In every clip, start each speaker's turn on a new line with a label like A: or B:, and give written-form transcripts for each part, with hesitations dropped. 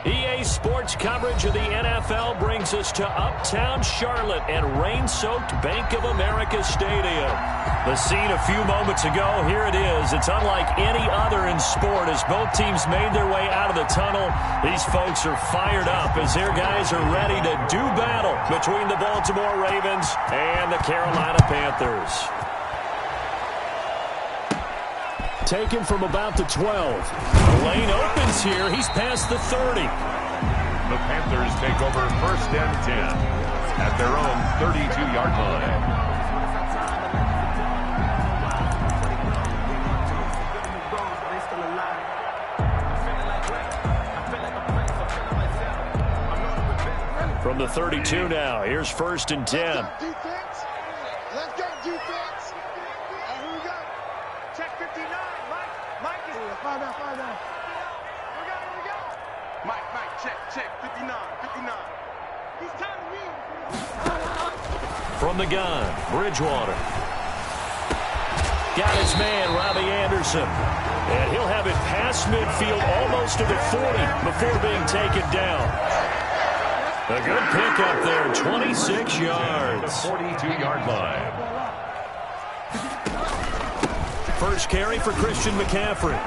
A: EA Sports coverage of the NFL brings us to Uptown Charlotte and rain-soaked Bank of America Stadium. The scene a few moments ago, here it is. It's unlike any other in sport as both teams made their way out of the tunnel. These folks are fired up as their guys are ready to do battle between the Baltimore Ravens and the Carolina Panthers. Taken from about the 12. The lane opens here. He's past the 30.
B: The Panthers take over 1st and 10 at their own 32-yard
A: line. From the 32 now, here's 1st and 10.
C: Let's go, defense. Here we go. Check 59. Mike is far down. Here we go. Mike, check 59. He's telling me.
A: From the gun, Bridgewater. Got his man, Robbie Anderson. And he'll have it past midfield almost to the 40 before being taken down. A good pickup there, 26 yards.
B: 42-yard line.
A: First carry for Christian McCaffrey.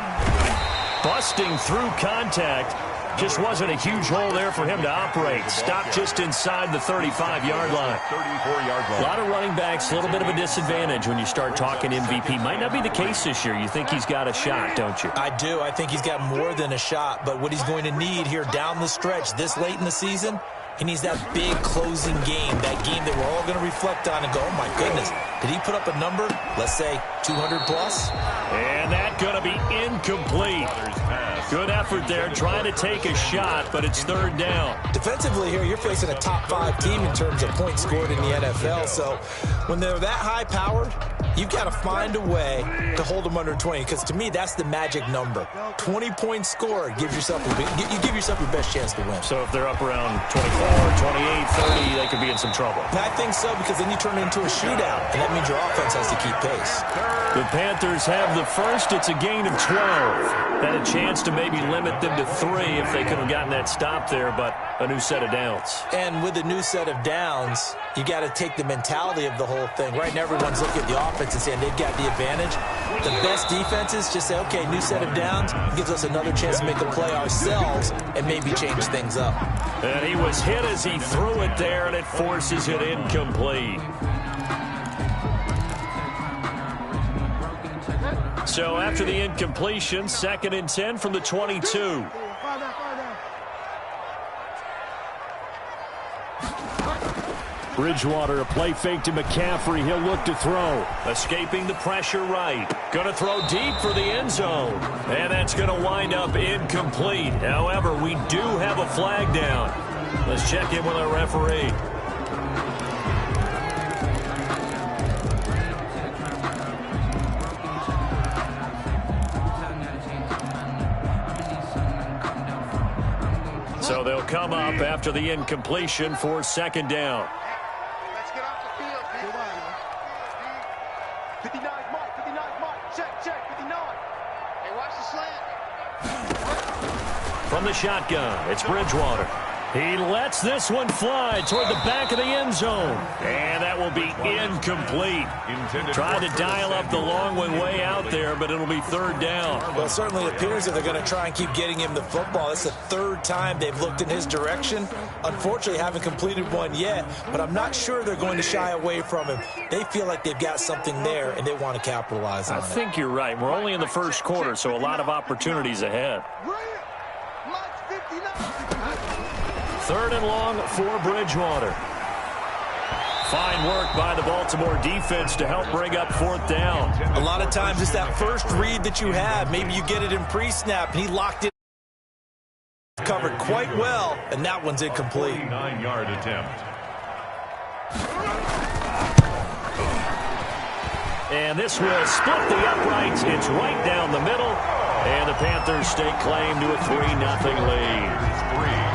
A: Busting through contact. Just wasn't a huge hole there for him to operate. Stopped just inside the 35-yard line.
B: 34-yard line.
A: A lot of running backs, a little bit of a disadvantage when you start talking MVP. Might not be the case this year. You think he's got a shot, don't you?
D: I do. I think he's got more than a shot. But what he's going to need here down the stretch this late in the season, he needs that big closing game, that game that we're all going to reflect on and go, oh, my goodness, did he put up a number, let's say, 200 plus?
A: And that going to be incomplete. Good effort there, trying to take a shot, but it's 3rd down.
D: Defensively here, you're facing a top 5 team in terms of points scored in the NFL. So when they're that high-powered, you've got to find a way to hold them under 20, because to me, that's the magic number. 20 points scored, you give yourself your best chance to win.
A: So if they're up around 24, 28, 30, they could be in some trouble.
D: And I think so, because then you turn it into a shootout, and that means your offense has to keep pace.
A: The Panthers have the first. It's a gain of 12. Had a chance to maybe limit them to 3 if they could have gotten that stop there, but a new set of downs.
D: And with a new set of downs, you got to take the mentality of the whole thing. Right now, everyone's looking at the offense and saying they've got the advantage. The best defenses just say, okay, new set of downs gives us another chance to make a play ourselves and maybe change things up.
A: And he was hit as he threw it there, and it forces it incomplete. So after the incompletion, 2nd and 10 from the 22. Bridgewater, a play fake to McCaffrey. He'll look to throw. Escaping the pressure right. Going to throw deep for the end zone. And that's going to wind up incomplete. However, we do have a flag down. Let's check in with our referee. So they'll come up after the incompletion for 2nd down.
C: Let's get off the field, man. 59, Mike. Check, 59. Hey, watch the slant.
A: From the shotgun, it's Bridgewater. He lets this one fly toward the back of the end zone. And that will be incomplete. Tried to dial up the long one way out there, but it'll be 3rd down.
D: Well, it certainly appears that they're going to try and keep getting him the football. It's the 3rd time they've looked in his direction. Unfortunately, haven't completed one yet, but I'm not sure they're going to shy away from him. They feel like they've got something there, and they want to capitalize on it.
A: I think you're right. We're only in the 1st quarter, so a lot of opportunities ahead. 3rd and long for Bridgewater. Fine work by the Baltimore defense to help bring up 4th down.
D: A lot of times it's that first read that you have. Maybe you get it in pre-snap, and he locked it. Covered quite well, and that one's incomplete.
B: 9-yard attempt.
A: And this will split the uprights. It's right down the middle. And the Panthers stake claim to a 3-0 lead.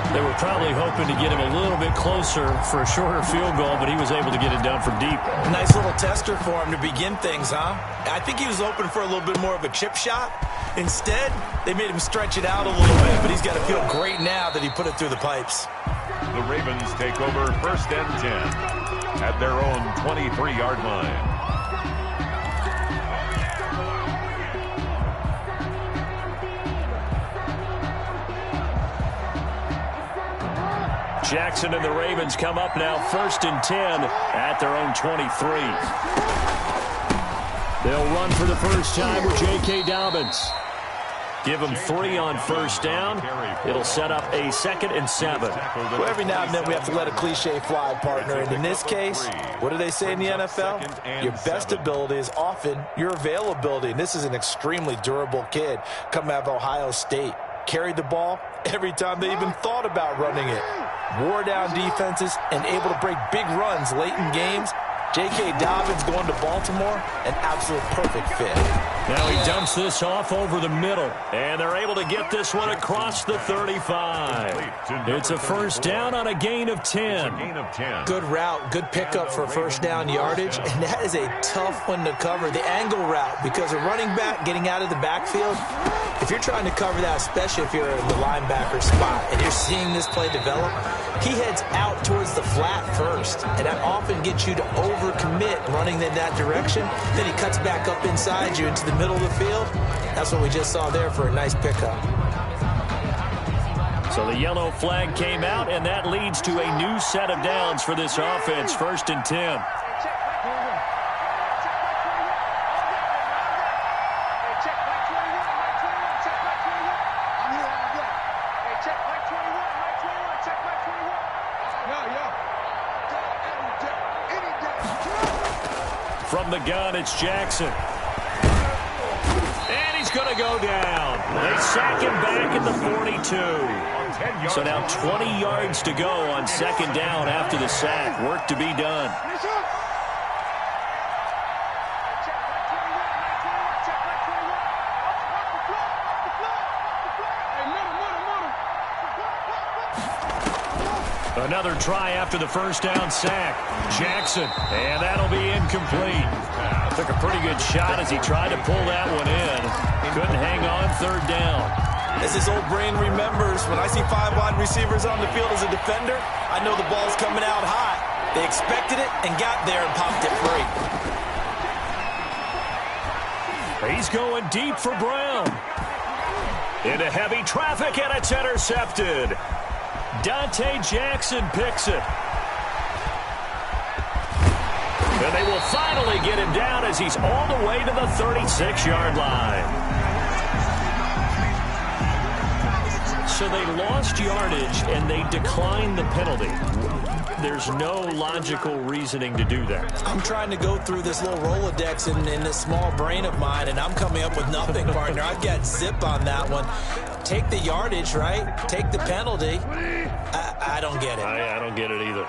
A: They were probably hoping to get him a little bit closer for a shorter field goal, but he was able to get it done from deep.
D: Nice little tester for him to begin things, huh? I think he was hoping for a little bit more of a chip shot. Instead, they made him stretch it out a little bit, but he's got to feel great now that he put it through the pipes.
B: The Ravens take over 1st and 10 at their own 23-yard line.
A: Jackson and the Ravens come up now 1st and 10 at their own 23. They'll run for the first time with J.K. Dobbins. Give him 3 on 1st down. It'll set up a 2nd and 7.
D: Well, every now and then we have to let a cliche fly, partner. And in this case, what do they say in the NFL? Your best ability is often your availability. And this is an extremely durable kid coming out of Ohio State. Carried the ball every time they even thought about running it. Wore down defenses and able to break big runs late in games. J.K. Dobbins going to Baltimore, an absolute perfect fit.
A: Now he dumps this off over the middle, and they're able to get this one across the 35. It's a 1st down on a gain of 10.
D: Good route, good pickup for first down yardage, and that is a tough one to cover, the angle route, because a running back getting out of the backfield, if you're trying to cover that, especially if you're in the linebacker spot, and you're seeing this play develop, he heads out towards the flat first, and that often gets you to overcommit running in that direction. Then he cuts back up inside you into the middle of the field. That's what we just saw there for a nice pickup.
A: So the yellow flag came out, and that leads to a new set of downs for this offense. 1st and 10. From the gun, it's Jackson. And he's going to go down. They sack him back at the 42. So now 20 yards to go on 2nd down after the sack. Work to be done. Another try after the 1st down sack. Jackson, and that'll be incomplete. Took a pretty good shot as he tried to pull that one in. Couldn't hang on 3rd down.
D: As his old brain remembers, when I see 5 wide receivers on the field as a defender, I know the ball's coming out hot. They expected it and got there and popped it free.
A: He's going deep for Brown. Into heavy traffic, and it's intercepted. Dante Jackson picks it. And they will finally get him down as he's all the way to the 36-yard line. So they lost yardage, and they declined the penalty. There's no logical reasoning to do that.
D: I'm trying to go through this little Rolodex in this small brain of mine, and I'm coming up with nothing, partner. I've got zip on that one. Take the yardage, right? Take the penalty. I don't get it.
A: I don't get it either.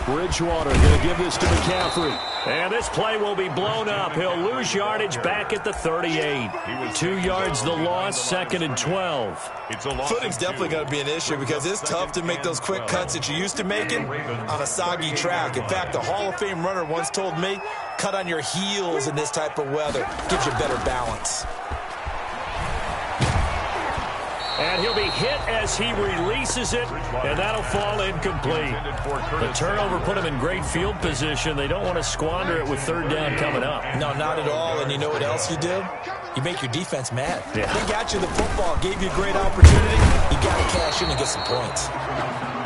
A: Bridgewater going to give this to McCaffrey. And this play will be blown up. He'll lose yardage back at the 38. 2 yards the loss, 2nd and 12.
D: Footing's definitely going to be an issue because it's tough to make those quick cuts that you're used to making on a soggy track. In fact, a Hall of Fame runner once told me, cut on your heels in this type of weather. Gives you better balance.
A: And he'll be hit as he releases it, and that'll fall incomplete. The turnover put him in great field position. They don't want to squander it with 3rd down coming up.
D: No, not at all. And you know what else you do? You make your defense mad.
A: Yeah.
D: They got you the football, gave you a great opportunity. You got to cash in and get some points.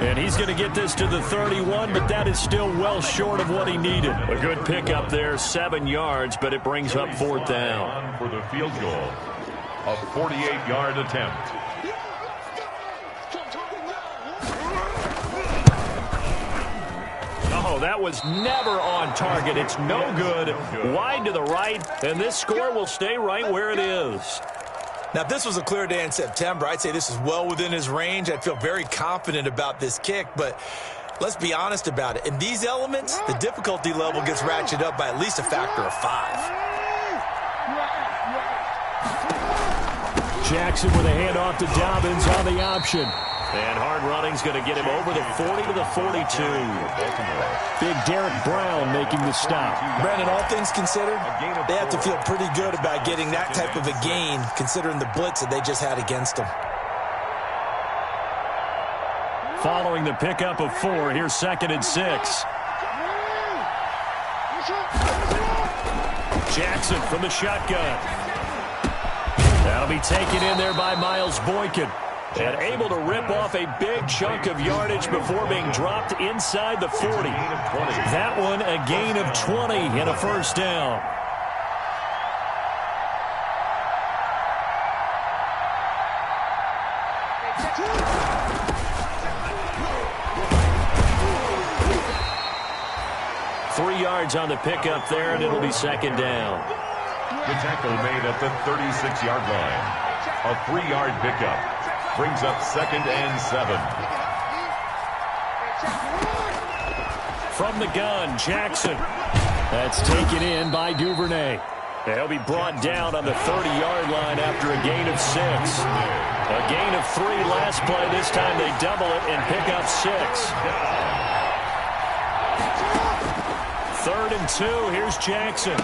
A: And he's going to get this to the 31, but that is still well short of what he needed. A good pickup there, 7 yards, but it brings up 4th down.
B: For the field goal, a 48-yard attempt.
A: Oh, that was never on target. It's no good. Wide to the right, and this score will stay right where it is.
D: Now, if this was a clear day in September, I'd say this is well within his range. I'd feel very confident about this kick, but let's be honest about it. In these elements, the difficulty level gets ratcheted up by at least a factor of 5.
A: Jackson with a handoff to Dobbins on the option. And hard running's going to get him over the 40 to the 42. Big Derek Brown making the stop.
D: Brandon, all things considered, they have to feel pretty good about getting that type of a gain, considering the blitz that they just had against them.
A: Following the pickup of 4, here's 2nd and 6. Jackson from the shotgun. That'll be taken in there by Miles Boykin. And able to rip off a big chunk of yardage before being dropped inside the 40. That one a gain of 20 and a first down. On the pickup there, and it'll be 2nd down.
B: The tackle made at the 36-yard line. A 3-yard pickup brings up 2nd and 7.
A: From the gun, Jackson. That's taken in by Duvernay. He'll be brought down on the 30-yard line after a gain of 6. A gain of 3 last play. This time they double it and pick up 6. 3rd and 2. Here's Jackson.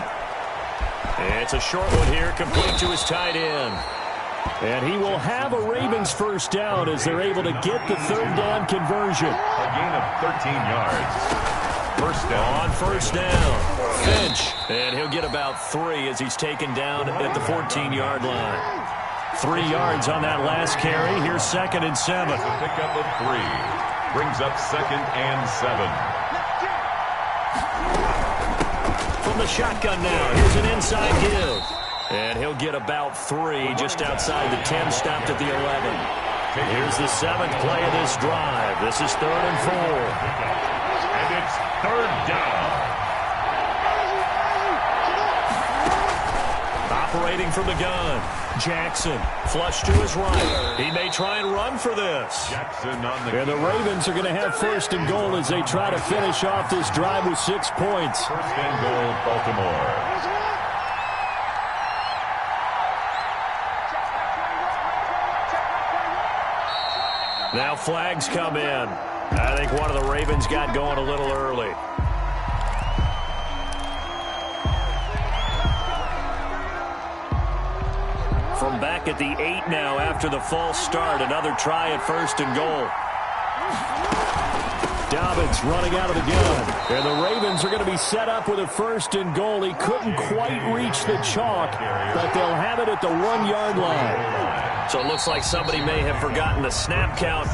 A: It's a short one here, complete to his tight end. And he will have a Ravens first down as they're able to get the 3rd down conversion.
B: A gain of 13 yards. First down.
A: On first down, Finch. And he'll get about 3 as he's taken down at the 14-yard line. 3 yards on that last carry. Here's 2nd and 7.
B: A pickup of 3. Brings up 2nd and 7.
A: From the shotgun now, here's an inside give. And he'll get about 3 just outside the 10, stopped at the 11. Here's the 7th play of this drive. This is 3rd and 4.
B: And it's 3rd down.
A: Operating from the gun, Jackson, flush to his right. He may try and run for this.
B: Jackson on the
A: And the Ravens are going to have 1st and goal as they try to finish off this drive with 6 points.
B: 1st and goal, Baltimore.
A: Now flags come in. I think one of the Ravens got going a little early. From back at the 8 now after the false start. Another try at 1st and goal. Dobbins running out of the gun. And the Ravens are going to be set up with a 1st and goal. He couldn't quite reach the chalk, but they'll have it at the 1-yard line. So it looks like somebody may have forgotten the snap count,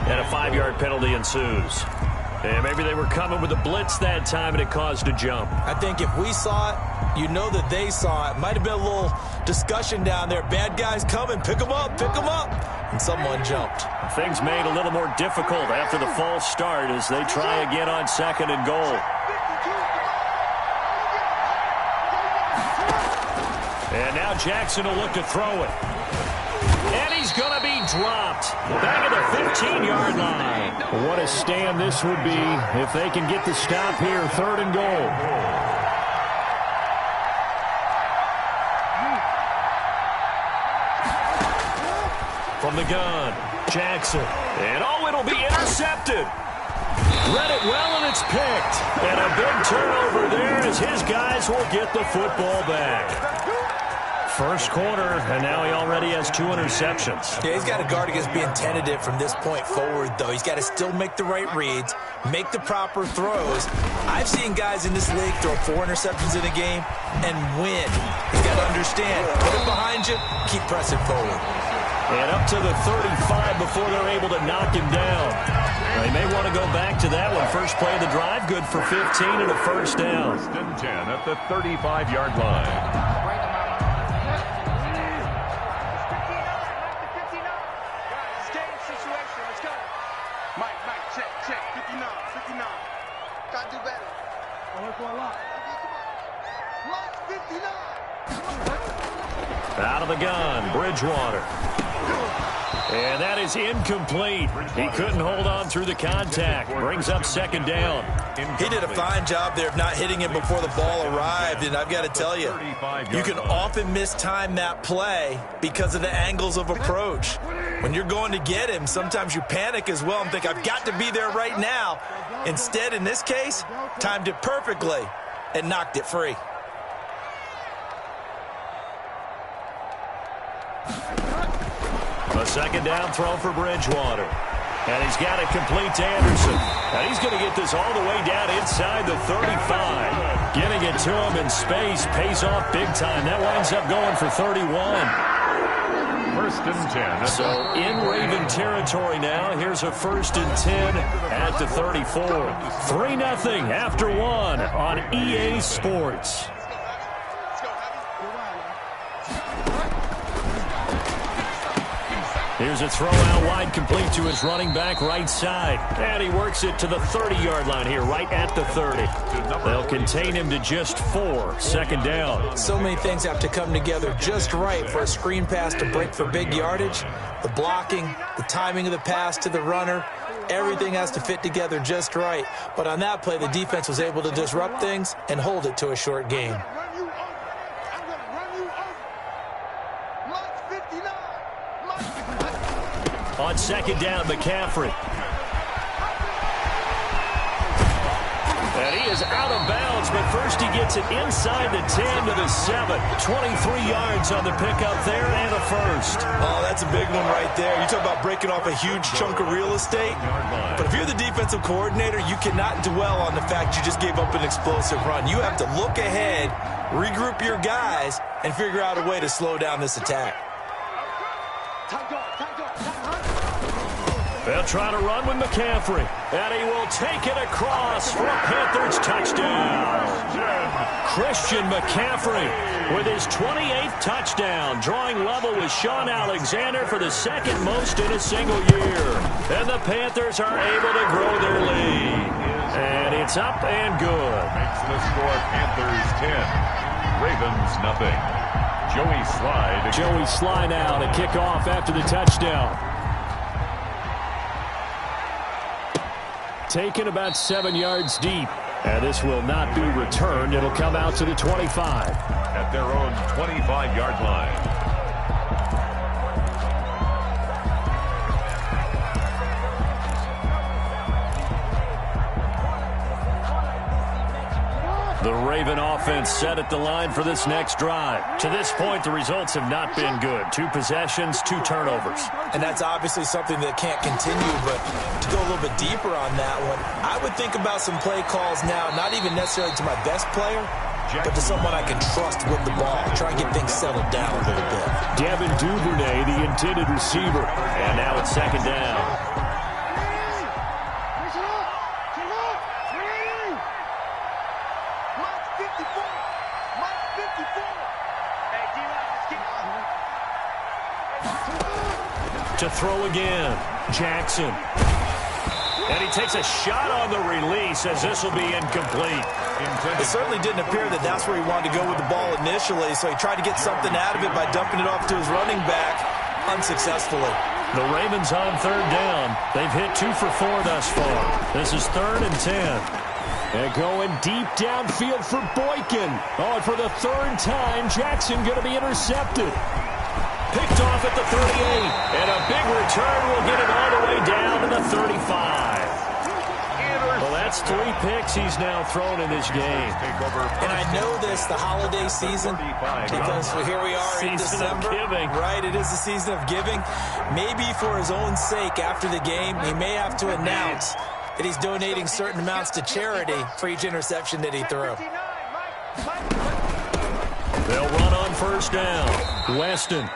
A: and a 5-yard penalty ensues. And maybe they were coming with a blitz that time, and it caused a jump.
D: I think if we saw it, you know that they saw it. Might have been a little discussion down there. Bad guys coming. Pick them up. Pick them up. And someone jumped.
A: Things made a little more difficult after the false start as they try again on 2nd and goal. And now Jackson will look to throw it. And he's going to be dropped. Back at the 15-yard line. What a stand this would be if they can get the stop here. 3rd and goal. From the gun, Jackson. And it'll be intercepted. Read it well, and it's picked. And a big turnover there as his guys will get the football back. First quarter, and now he already has 2 interceptions.
D: Yeah, he's got to guard against being tentative from this point forward, though. He's got to still make the right reads, make the proper throws. I've seen guys in this league throw 4 interceptions in a game and win. He's got to understand, put it behind you, keep pressing forward.
A: And up to the 35 before they're able to knock him down. They may want to go back to that one. First play of the drive, good for 15 and a first down.
B: 1st and 10 at the 35-yard line.
A: Out of the gun, Bridgewater. And that is incomplete. He couldn't hold on through the contact. Brings up 2nd down.
D: He did a fine job there of not hitting him before the ball arrived, and I've got to tell you, you can often mistime that play because of the angles of approach. When you're going to get him, sometimes you panic as well and think, I've got to be there right now. Instead, in this case, timed it perfectly and knocked it free.
A: A second down throw for Bridgewater. And he's got it complete to Anderson. And he's going to get this all the way down inside the 35. Getting it to him in space pays off big time. That winds up going for 31.
B: First and 10.
A: So in Raven territory now. Here's a first and 10 at the 34. 3-0 after 1 on EA Sports. Here's a throw out wide, complete to his running back right side. And he works it to the 30-yard line here, right at the 30. They'll contain him to just 4. Second down.
D: So many things have to come together just right for a screen pass to break for big yardage. The blocking, the timing of the pass to the runner, everything has to fit together just right. But on that play, the defense was able to disrupt things and hold it to a short gain.
A: On second down, McCaffrey. And he is out of bounds, but first he gets it inside the 10 to the 7. 23 yards on the pickup there and a first.
D: Oh, that's a big one right there. You talk about breaking off a huge chunk of real estate. But if you're the defensive coordinator, you cannot dwell on the fact you just gave up an explosive run. You have to look ahead, regroup your guys, and figure out a way to slow down this attack.
A: They'll try to run with McCaffrey. And he will take it across for a Panthers touchdown. Christian McCaffrey with his 28th touchdown, drawing level with Sean Alexander for the second most in a single year. And the Panthers are able to grow their lead. And it's up and good.
B: Makes the score Panthers 10, Ravens nothing.
A: Joey Sly now to kick off after the touchdown. Taken about 7 yards deep. And this will not be returned. It'll come out to the 25.
B: At their own 25-yard line.
A: The Raven offense set at the line for this next drive. To this point, the results have not been good. 2 possessions, 2 turnovers.
D: And that's obviously something that can't continue, but to go a little bit deeper on that one, I would think about some play calls now, not even necessarily to my best player, but to someone I can trust with the ball. Try and get things settled down a little bit.
A: Devin Duvernay, the intended receiver. And now it's second down. To throw again, Jackson. And he takes a shot on the release as this will be incomplete.
D: It certainly didn't appear that that's where he wanted to go with the ball initially, so he tried to get something out of it by dumping it off to his running back unsuccessfully.
A: The Ravens on third down. They've hit 2 for 4 thus far. This is 3rd and 10. And going deep downfield for Boykin. Oh, and for the 3rd time, Jackson going to be intercepted. Picked off at the 38, and a big return will get it all the way down to the 35. Well, that's 3 picks he's now thrown in this game.
D: And I know this, the holiday season, because here we are in December.
A: Giving.
D: Right, it is the season of giving. Maybe for his own sake after the game, he may have to announce that he's donating certain amounts to charity for each interception that he threw.
A: They'll run on first down. Weston.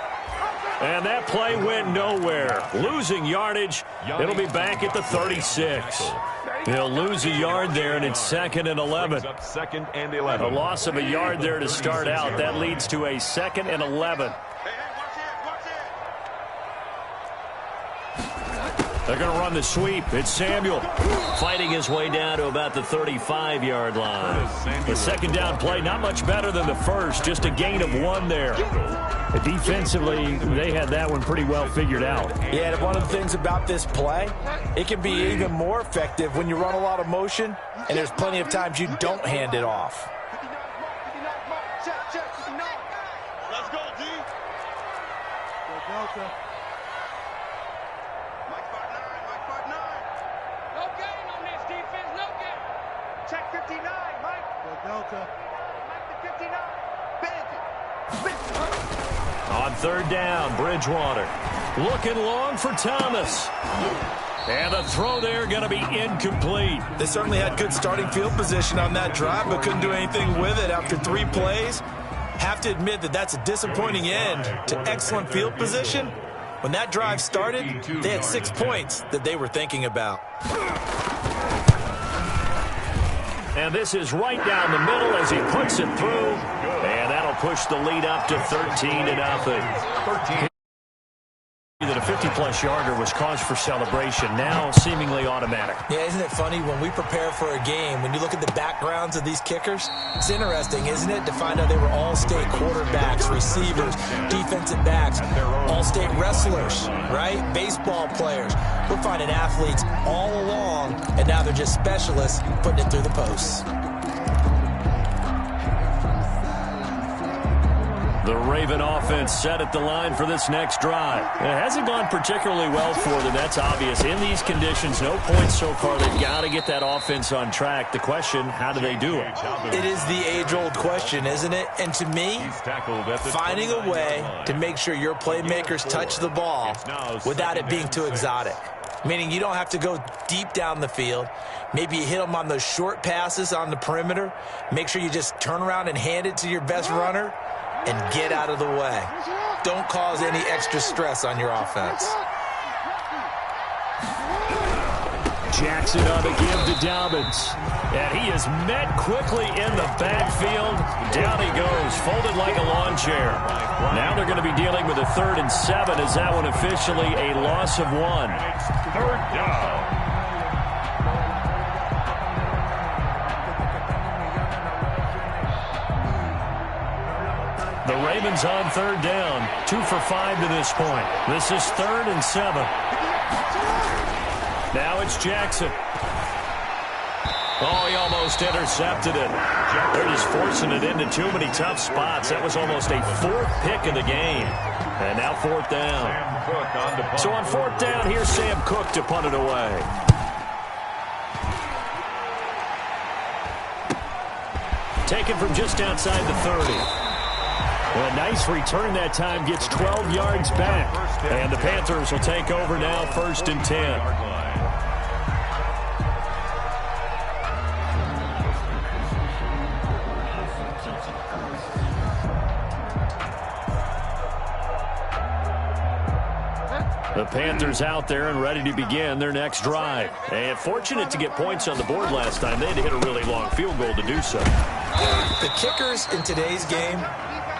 A: And that play went nowhere. Losing yardage. It'll be back at the 36. They'll lose a yard there, and it's 2nd and 11.
B: Second and 11.
A: A loss of a yard there to start out. That leads to a 2nd and 11. They're going to run the sweep. It's Samuel fighting his way down to about the 35-yard line. The second down play, not much better than the first, just a gain of 1 there.
E: Defensively, they had that one pretty well figured out.
D: Yeah, and one of the things about this play, it can be even more effective when you run a lot of motion, and there's plenty of times you don't hand it off.
C: Let's go, D. Delta. Mike 5'9", No gain on this defense, no gain. Check 59, Mike. Delta. Mike to 59. Bandit.
A: On third down, Bridgewater looking long for Thomas. And the throw there going to be incomplete.
D: They certainly had good starting field position on that drive, but couldn't do anything with it after 3 plays. Have to admit that that's a disappointing end to excellent field position. When that drive started, they had 6 points that they were thinking about.
A: And this is right down the middle as he puts it through. And that'll push the lead up to 13-0. That a 50-plus yarder was cause for celebration, now seemingly automatic.
D: Yeah, isn't it funny when we prepare for a game, when you look at the backgrounds of these kickers, it's interesting, isn't it, to find out they were all-state quarterbacks, receivers, defensive backs, all-state wrestlers, right? Baseball players. We're finding athletes all along, and now they're just specialists putting it through the posts.
A: The Raven offense set at the line for this next drive. It hasn't gone particularly well for them. That's obvious. In these conditions, no points so far. They've got to get that offense on track. The question, how do they do it?
D: It is the age-old question, isn't it? And to me, finding a way to make sure your playmakers touch the ball without it being too exotic. Meaning you don't have to go deep down the field. Maybe you hit them on those short passes on the perimeter. Make sure you just turn around and hand it to your best runner and get out of the way. Don't cause any extra stress on your offense.
A: Jackson on the give to Dobbins. And he is met quickly in the backfield. Down he goes, folded like a lawn chair. Now they're going to be dealing with a 3rd and 7 as that one officially a loss of 1.
B: 3rd down.
A: The Ravens on 3rd down. 2 for 5 to this point. This is 3rd and 7. Now it's Jackson. Oh, he almost intercepted it. They're just forcing it into too many tough spots. That was almost a 4th pick of the game. And now 4th down. So on 4th down, here's Sam Cook to punt it away. Taken from just outside the 30. Well, a nice return that time, gets 12 yards back. And the Panthers will take over now, 1st and 10. The Panthers out there and ready to begin their next drive. And fortunate to get points on the board last time. They had to hit a really long field goal to do so.
D: The kickers in today's game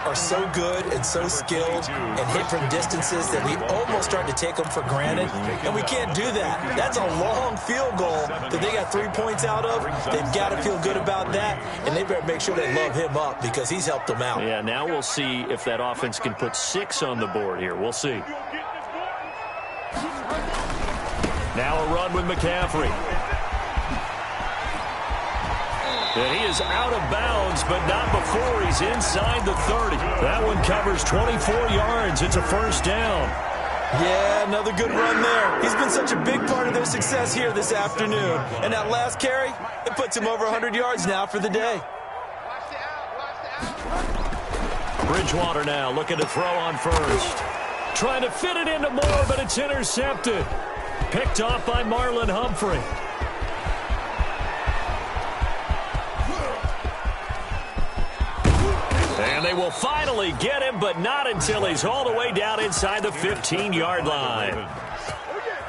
D: are so good and so skilled and hit from distances that we almost start to take them for granted, and we can't do that. That's a long field goal that they got 3 points out of. They've got to feel good about that, and they better make sure they love him up because he's helped them out.
A: Yeah, now we'll see if that offense can put 6 on the board here. We'll see. Now a run with McCaffrey. And he is out of bounds, but not before he's inside the 30. That one covers 24 yards. It's a 1st down.
D: Yeah, another good run there. He's been such a big part of their success here this afternoon. And that last carry, it puts him over 100 yards now for the day.
A: Bridgewater now looking to throw on 1st. Trying to fit it into Moore, but it's intercepted. Picked off by Marlon Humphrey. And they will finally get him, but not until he's all the way down inside the 15-yard line.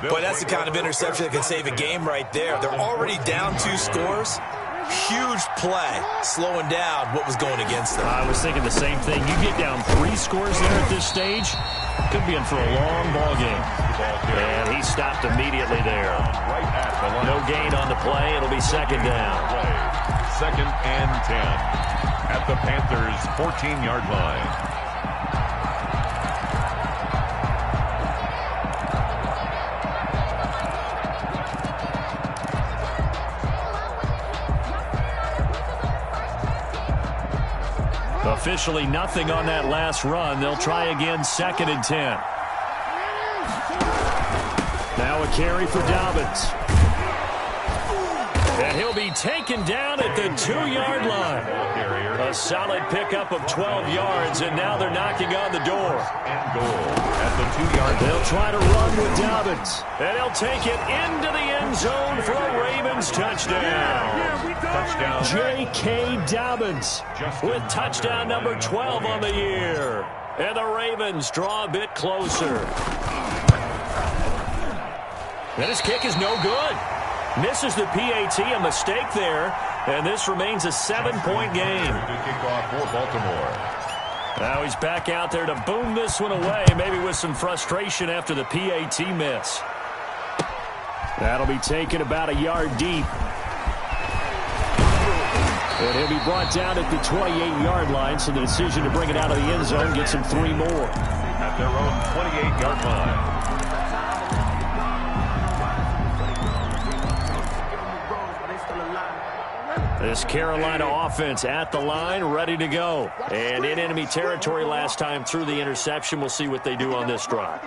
D: Boy, that's the kind of interception that can save a game right there. They're already down 2 scores. Huge play, slowing down what was going against them.
A: I was thinking the same thing. You get down 3 scores there at this stage, Could be in for a long ball game. And he stopped immediately there. No gain on the play. It'll be second down.
B: Second and 10 at the Panthers' 14-yard line.
A: Officially nothing on that last run. They'll try again, second and 10. Now a carry for Dobbins. And he'll be taken down at the 2-yard line. A solid pickup of 12 yards, and now they're knocking on the door.
B: And goal at the 2-yard line.
A: They'll try to run with Dobbins. And he'll take it into the end zone for a Ravens touchdown.
B: Touchdown.
A: J.K. Dobbins with touchdown number 12 on the year. And the Ravens draw a bit closer. And his kick is no good. Misses the PAT, a mistake there. And this remains a 7-point game.
B: Good kickoff for Baltimore.
A: Now he's back out there to boom this one away, maybe with some frustration after the PAT miss. That'll be taken about a yard deep. And he'll be brought down at the 28-yard line, so the decision to bring it out of the end zone gets him 3 more.
B: At their own 28-yard line.
A: This Carolina offense at the line, ready to go. And in enemy territory last time through the interception. We'll see what they do on this drive.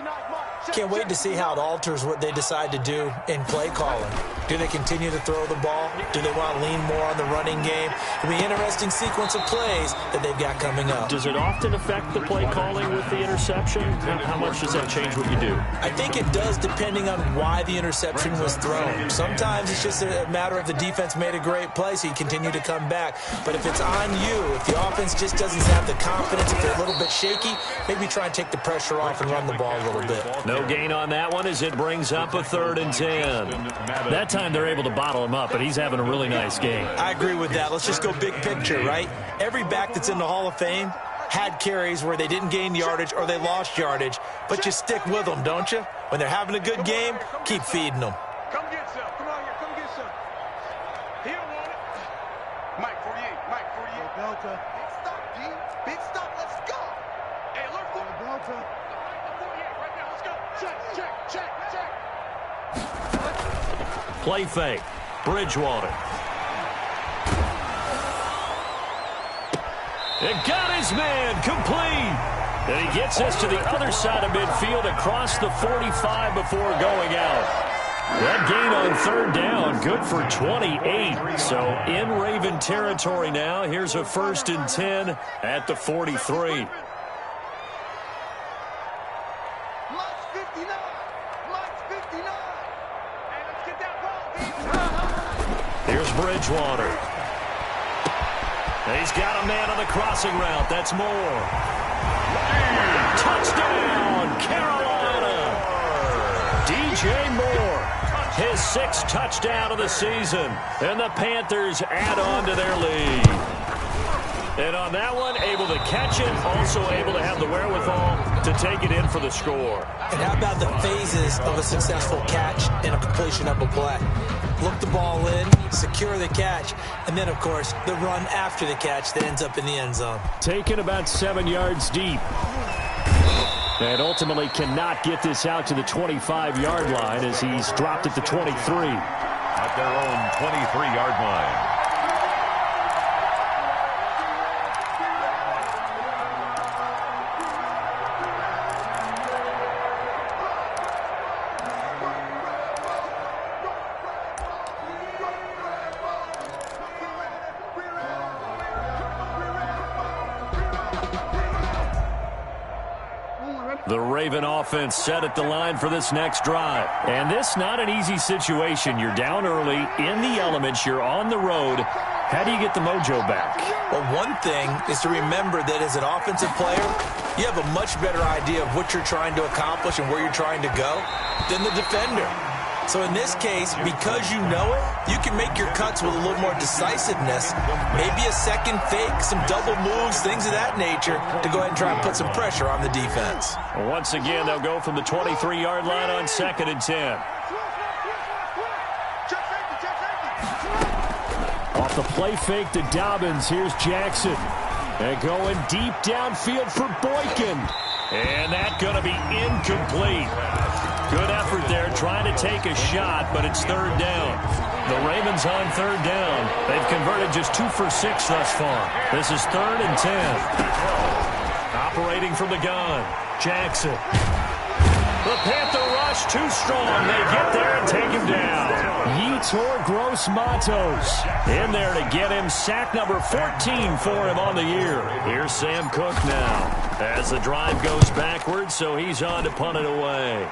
D: Can't wait to see how it alters what they decide to do in play calling. Do they continue to throw the ball? Do they want to lean more on the running game? It'll be an interesting sequence of plays that they've got coming up.
A: Does it often affect the play calling with the interception? How much does that change what you do?
D: I think it does, depending on why the interception was thrown. Sometimes it's just a matter of the defense made a great play, so you continue to come back. But if it's on you, if the offense just doesn't have the confidence, if they're a little bit shaky, maybe try and take the pressure off and run the ball a little bit.
A: No gain on that one as it brings up a 3rd and 10. That time they're able to bottle him up, but he's having a really nice game.
D: I agree with that. Let's just go big picture, right? Every back that's in the Hall of Fame had carries where they didn't gain yardage or they lost yardage, but you stick with them, don't you? When they're having a good game, keep feeding them.
C: Come get some. Come on here. Come get some. He don't want it. Mike 48. Mike 48. Delta. Big stop, D. Big stop. Let's go. Hey, alert for Delta. Right now. Let's go. Check.
A: Play fake. Bridgewater. It got his man complete. And he gets us to the other side of midfield across the 45 before going out. That gain on 3rd down, good for 28. So in Raven territory now. Here's a 1st and 10 at the 43. Here's Bridgewater. He's got a man on the crossing route. That's Moore. Touchdown, Carolina. DJ Moore, his 6th touchdown of the season. And the Panthers add on to their lead. And on that one, able to catch it, also able to have the wherewithal to take it in for the score.
D: And how about the phases of a successful catch and a completion of a play? Look the ball in, secure the catch, and then, of course, the run after the catch that ends up in the end zone.
A: Taken about 7 yards deep. And ultimately cannot get this out to the 25-yard line as he's dropped at the 23.
B: At their own 23-yard line.
A: The Raven offense set at the line for this next drive. And this not an easy situation. You're down early, in the elements, you're on the road. How do you get the mojo back?
D: Well, one thing is to remember that as an offensive player, you have a much better idea of what you're trying to accomplish and where you're trying to go than the defender. So in this case, because you know it, you can make your cuts with a little more decisiveness. Maybe a second fake, some double moves, things of that nature to go ahead and try and put some pressure on the defense.
A: Once again, they'll go from the 23-yard line on 2nd and 10.
E: Off the play fake to Dobbins, here's Jackson. And going deep downfield for Boykin.
A: And that's going to be incomplete. Good effort there trying to take a shot, but it's 3rd down. The Ravens on 3rd down. They've converted just 2 for 6 thus far. This is 3rd and 10. Operating from the gun, Jackson. The Panther rush too strong. They get there and take him down.
E: Yetur Gross-Matos
A: in there to get him sack number 14 for him on the year. Here's Sam Cook now as the drive goes backwards, so he's on to punt it away.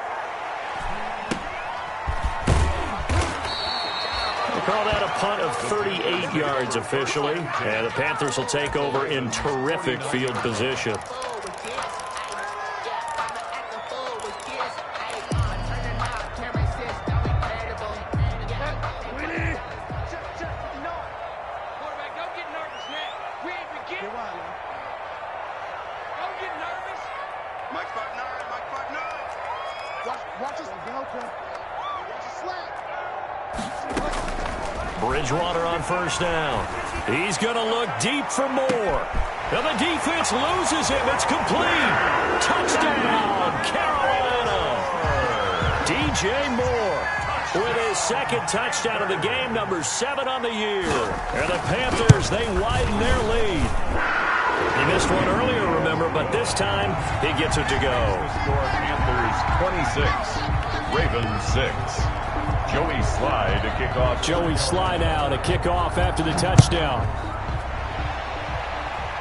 A: They call that a punt of 38 yards officially, and the Panthers will take over in terrific field position. Bridgewater on 1st down. He's going to look deep for more. And the defense loses him. It's complete. Touchdown, Carolina. DJ Moore with his 2nd touchdown of the game, number 7 on the year. And the Panthers, they widen their lead. He missed one earlier, remember, but this time he gets it to go.
B: Score Panthers 26, Ravens 6. Joey Slye to kick off.
E: Joey Slye now to kick off after the touchdown.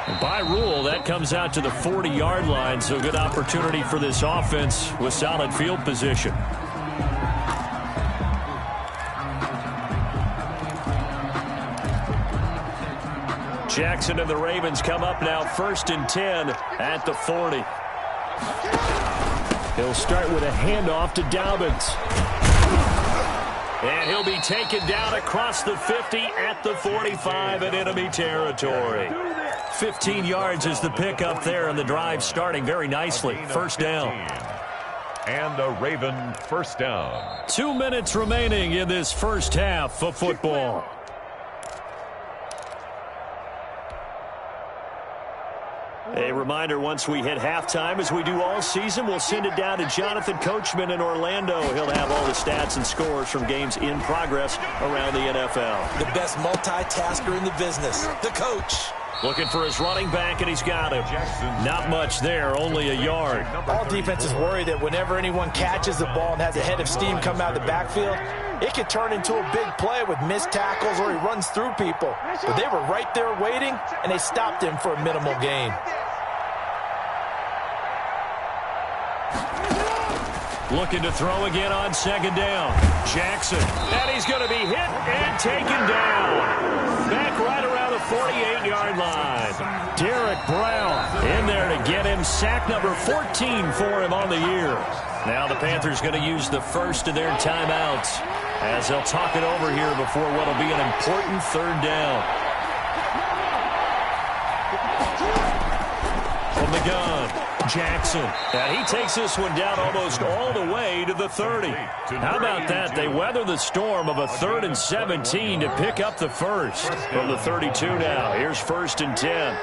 A: And by rule, that comes out to the 40-yard line, so good opportunity for this offense with solid field position. Jackson and the Ravens come up now 1st and 10 at the 40.
E: He'll start with a handoff to Dobbins.
A: And he'll be taken down across the 50 at the 45 in enemy territory. 15 yards is the pickup there, and the drive starting very nicely. 1st down.
B: And a Raven 1st down.
A: 2 minutes remaining in this first half of football. A reminder, once we hit halftime, as we do all season, we'll send it down to Jonathan Coachman in Orlando. He'll have all the stats and scores from games in progress around the NFL.
D: The best multitasker in the business, the coach.
A: Looking for his running back, and he's got him. Not much there, only a yard.
D: All defenses worry that whenever anyone catches the ball and has a head of steam come out of the backfield, it could turn into a big play with missed tackles or he runs through people. But they were right there waiting, and they stopped him for a minimal gain.
A: Looking to throw again on 2nd down. Jackson, and he's going to be hit and taken down. Back right around the 48-yard line. Derek Brown in there to get him sack number 14 for him on the year. Now the Panthers going to use the first of their timeouts as they'll talk it over here before what will be an important 3rd down. From the gun, Jackson. And he takes this one down almost all the way to the 30. How about that? They weather the storm of a 3rd and 17 to pick up the first. From the 32 now, here's 1st and 10.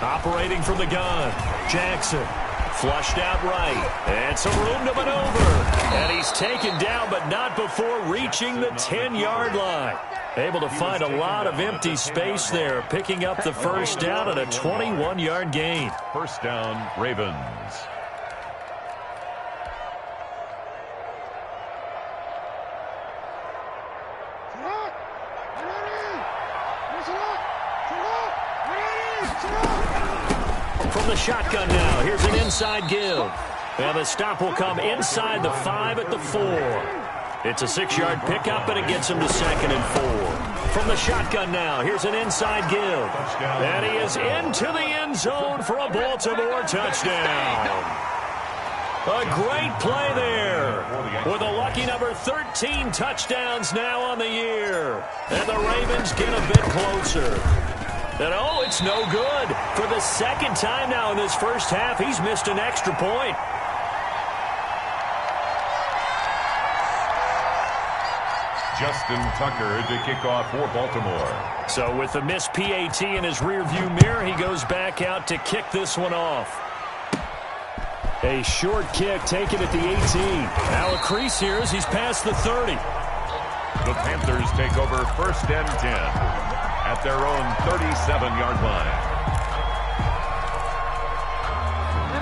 A: Operating from the gun, Jackson. Flushed out right. And some room to maneuver. And he's taken down, but not before reaching the 10-yard line. Able to find a lot of empty space there, picking up the 1st down and a 21-yard gain.
B: 1st down, Ravens.
A: From the shotgun now, here's an inside give. And the stop will come inside the 5 at the 4. It's a 6-yard pickup, and it gets him to 2nd and 4. From the shotgun now, here's an inside give. And he is into the end zone for a Baltimore touchdown. A great play there with a lucky number 13 touchdowns now on the year. And the Ravens get a bit closer. And, oh, it's no good. For the second time now in this first half, he's missed an extra point.
B: Justin Tucker to kick off for Baltimore.
A: So with the missed PAT in his rearview mirror, he goes back out to kick this one off. A short kick taken at the 18. Now a crease here as he's past the 30.
B: The Panthers take over 1st and 10 at their own 37-yard line.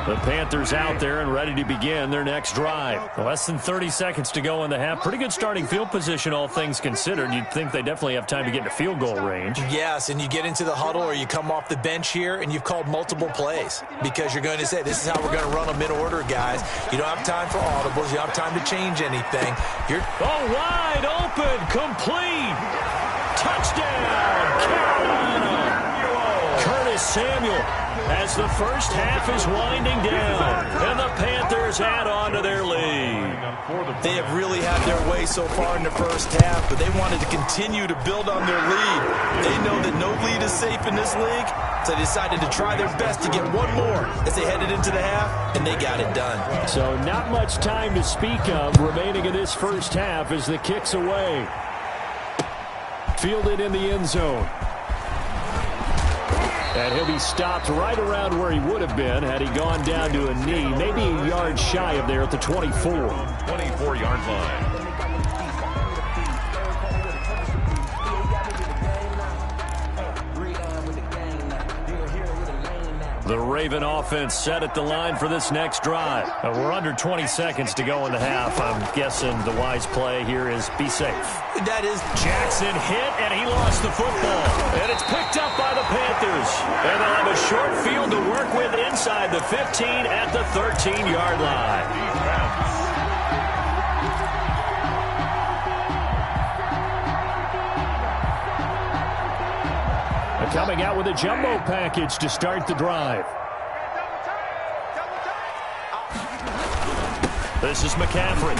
A: The Panthers out there and ready to begin their next drive. Less than 30 seconds to go in the half. Pretty good starting field position, all things considered. You'd think they definitely have time to get into field goal range.
D: Yes, and you get into the huddle or you come off the bench here and you've called multiple plays because you're going to say, this is how we're going to run them in order, guys. You don't have time for audibles. You don't have time to change anything.
A: Wide open, complete. Touchdown, Carolina. Curtis Samuel. As the first half is winding down, and the Panthers add on to their lead.
D: They have really had their way so far in the first half, but they wanted to continue to build on their lead. They know that no lead is safe in this league, so they decided to try their best to get one more as they headed into the half, and they got it done.
A: So not much time to speak of remaining in this first half as the kick's away. Fielded in the end zone. And he'll be stopped right around where he would have been had he gone down to a knee, maybe a yard shy of there at the 24.
B: 24-yard line.
A: The Raven offense set at the line for this next drive. We're under 20 seconds to go in the half. I'm guessing the wise play here is be safe.
D: That is
A: Jackson hit, and he lost the football. And it's picked up by the Panthers. And they'll have a short field to work with inside the 15 at the 13-yard line. Coming out with a jumbo package to start the drive. This is McCaffrey.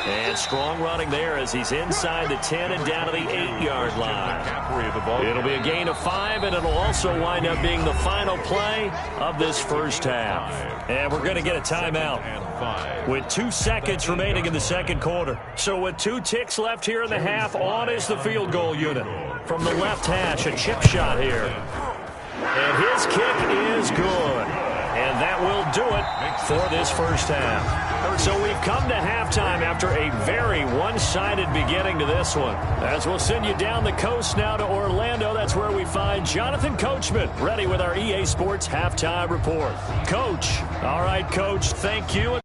A: And strong running there as he's inside the 10 and down to the 8-yard line. It'll be a gain of 5, and it'll also wind up being the final play of this first half. And we're going to get a timeout with 2 seconds remaining in the second quarter. So with 2 ticks left here in the half, on is the field goal unit. From the left hash, a chip shot here. And his kick is good. And that will do it for this first half. So we've come to halftime after a very one-sided beginning to this one. As we'll send you down the coast now to Orlando, that's where we find Jonathan Coachman, ready with our EA Sports Halftime Report. Coach. All right, Coach, thank you.